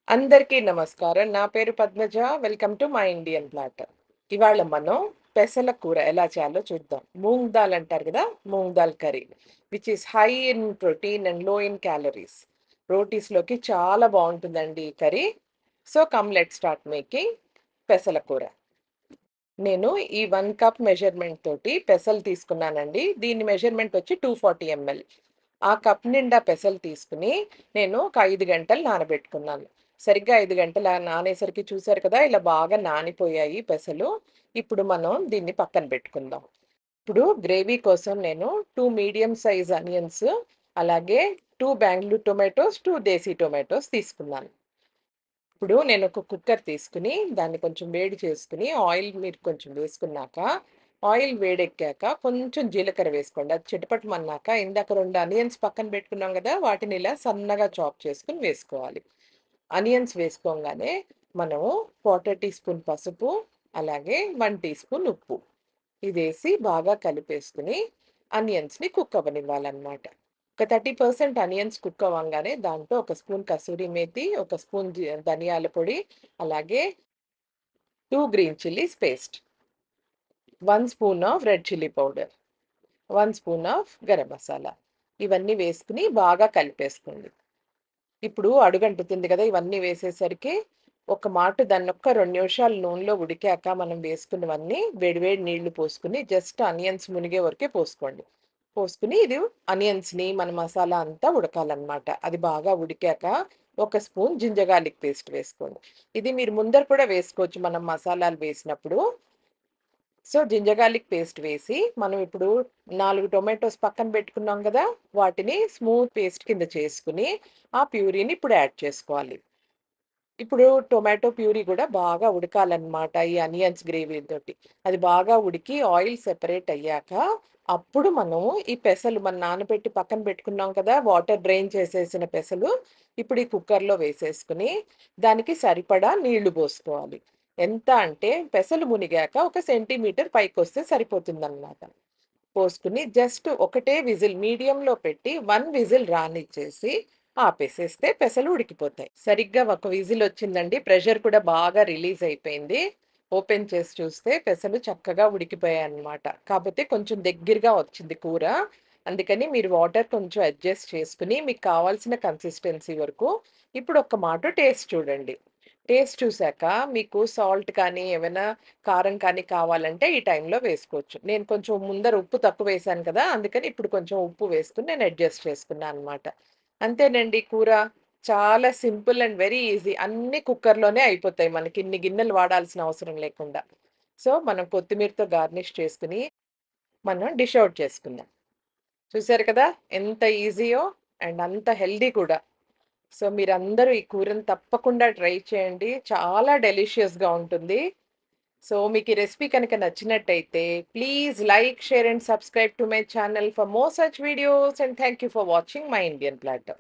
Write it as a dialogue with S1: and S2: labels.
S1: అందరికీ నమస్కారం. నా పేరు Padmaja. Welcome to my Indian platter. ఇవాళ మనం పెసల కూర ఎలా చేయాలో చూద్దాం. మూంగ్ దాల్ అంటారు కదా! Moong dal curry which is high in protein and low in calories. రోటీస్‌లోకి చాలా బావుంటుందండి ఈ curry. So, come let's start making పెసల కూర. నేను ఈ 1 కప్ మెజర్‌మెంట్ తోటి పెసలు తీసుకున్నానండి. దీని మెజర్‌మెంట్ వచ్చి 240 ఎంఎల్. ఆ కప్ నిండా పెసలు తీసుకొని నేను ఒక 5 గంటలు నానబెట్టుకున్నాను. సరిగ్గా 5 గంటలు నానేసరికి చూసారు కదా! ఇలా బాగా నానిపోయాయి పెసలు. ఇప్పుడు మనం దీన్ని పక్కన పెట్టుకుందాం. ఇప్పుడు గ్రేవీ కోసం నేను 2 మీడియం సైజ్ ఆనియన్స్, అలాగే 2 బెంగుళూరు టొమాటోస్, 2 దేశీ టొమాటోస్ తీసుకున్నాను. ఇప్పుడు నేను ఒక కుక్కర్ తీసుకొని, దాన్ని కొంచెం వేడి చేసుకొని, ఆయిల్ మీరు కొంచెం వేసుకున్నాక, ఆయిల్ వేడెక్కాక కొంచెం జీలకర్ర వేసుకోండి. అది చిటపటమన్నాక ఇందాక 2 ఆనియన్స్ పక్కన పెట్టుకున్నాం గదా! వాటిని ఇలా సన్నగా చాప్ చేసుకొని వేసుకోవాలి. ఆనియన్స్ వేసుకోంగానే మనము 1/4 టీ స్పూన్ పసుపు, అలాగే 1 టీ స్పూన్ ఉప్పు ఇదేసి బాగా కలిపేసుకొని ఆనియన్స్‌ని కుక్ అవ్వనివ్వాలనమాట. ఒక 30% ఆనియన్స్ కుక్ అవ్వంగానే దాంట్లో ఒక స్పూన్ కసూరి మేతి, ఒక స్పూన్ ధనియాల పొడి, అలాగే 2 green chillies paste, 1 spoon of red chilli powder, 1 spoon of garam masala ఇవన్నీ వేసుకొని బాగా కలిపేసుకోండి. ఇప్పుడు అడుగంటుతుంది కదా! ఇవన్నీ వేసేసరికి ఒక మాట దాన్నొక్క 2 నిమిషాలు నూనెలో ఉడికాక మనం వేసుకున్నవన్నీ వేడి వేడి నీళ్లు పోసుకొని జస్ట్ ఆనియన్స్ మునిగే వరకే పోసుకోండి. పోసుకొని ఇది ఆనియన్స్‌ని మన మసాలా అంతా ఉడకాలనమాట. అది బాగా ఉడికాక ఒక స్పూన్ జింజర్ గార్లిక్ పేస్ట్ వేసుకోండి. ఇది మీరు ముందర కూడా వేసుకోవచ్చు మనం మసాలాలు వేసినప్పుడు. సో, జింజర్ గార్లిక్ పేస్ట్ వేసి, మనం ఇప్పుడు 4 టొమాటోస్ పక్కన పెట్టుకున్నాం గదా! వాటిని స్మూత్ పేస్ట్ కింద చేసుకొని, ఆ ప్యూరీని ఇప్పుడు యాడ్ చేసుకోవాలి. ఇప్పుడు టొమాటో ప్యూరీ గూడా బాగా ఉడకాలనమాట. ఈ ఆనియన్స్ గ్రేవీతోటి. అది బాగా ఉడికి ఆయిల్ సెపరేట్ అయ్యాక, అప్పుడు మనము ఈ పెసలు మనం నానబెట్టి పక్కన పెట్టుకున్నాం కదా! వాటర్ డ్రైన్ చేసేసిన పెసలు, ఇప్పుడు ఈ కుక్కర్‌లో వేసేసుకొని, దానికి సరిపడా నీళ్లు పోసుకోవాలి. ఎంత అంటే పెసలు మునిగాక ఒక సెంటీమీటర్ పైకొస్తే సరిపోతుందనమాట. పోసుకొని జస్ట్ ఒకటే విజిల్ మీడియంలో పెట్టి 1 విజిల్ రానిచ్చేసి ఆపేసేస్తే పెసలు ఉడికిపోతాయి. సరిగ్గా ఒక విజిల్ వచ్చిందండి. ప్రెషర్ కూడా బాగా రిలీజ్ అయిపోయింది. ఓపెన్ చేసి చూస్తే పెసలు చక్కగా ఉడికిపోయాయన్నమాట. కాపోతే కొంచెం దగ్గరగా వచ్చింది కూర. అందుకని మీరు వాటర్ కొంచెం అడ్జస్ట్ చేసుకొని మీకు కావాల్సిన కన్సిస్టెన్సీ వరకు ఇప్పుడు ఒక్క మాట టేస్ట్ చూడండి. టేస్ట్ చూసాక మీకు సాల్ట్ కానీ, ఏమైనా కారం కానీ కావాలంటే ఈ టైంలో వేసుకోవచ్చు. నేను కొంచెం ముందర ఉప్పు తక్కువేశాను కదా! అందుకని ఇప్పుడు కొంచెం ఉప్పు వేసుకొని నేను అడ్జస్ట్ చేసుకున్నాననమాట. అంతేనండి కూర. చాలా సింపుల్ అండ్ వెరీ ఈజీ. అన్నీ కుక్కర్‌లోనే అయిపోతాయి మనకి. ఇన్ని గిన్నెలు వాడాల్సిన అవసరం లేకుండా. సో, మనం కొత్తిమీరతో గార్నిష్ చేసుకొని, మనం డిష్ ఔట్ చేసుకుందాం. చూసారు కదా! ఎంత ఈజీయో అండ్ అంత హెల్తీ కూడా. సో, మీరందరూ ఈ కూరని తప్పకుండా ట్రై చేయండి. చాలా డెలిషియస్‌గా ఉంటుంది. సో, మీకు ఈ రెసిపీ కనుక నచ్చినట్టయితే please like, share and subscribe to my channel for more such videos and thank you for watching my Indian platter.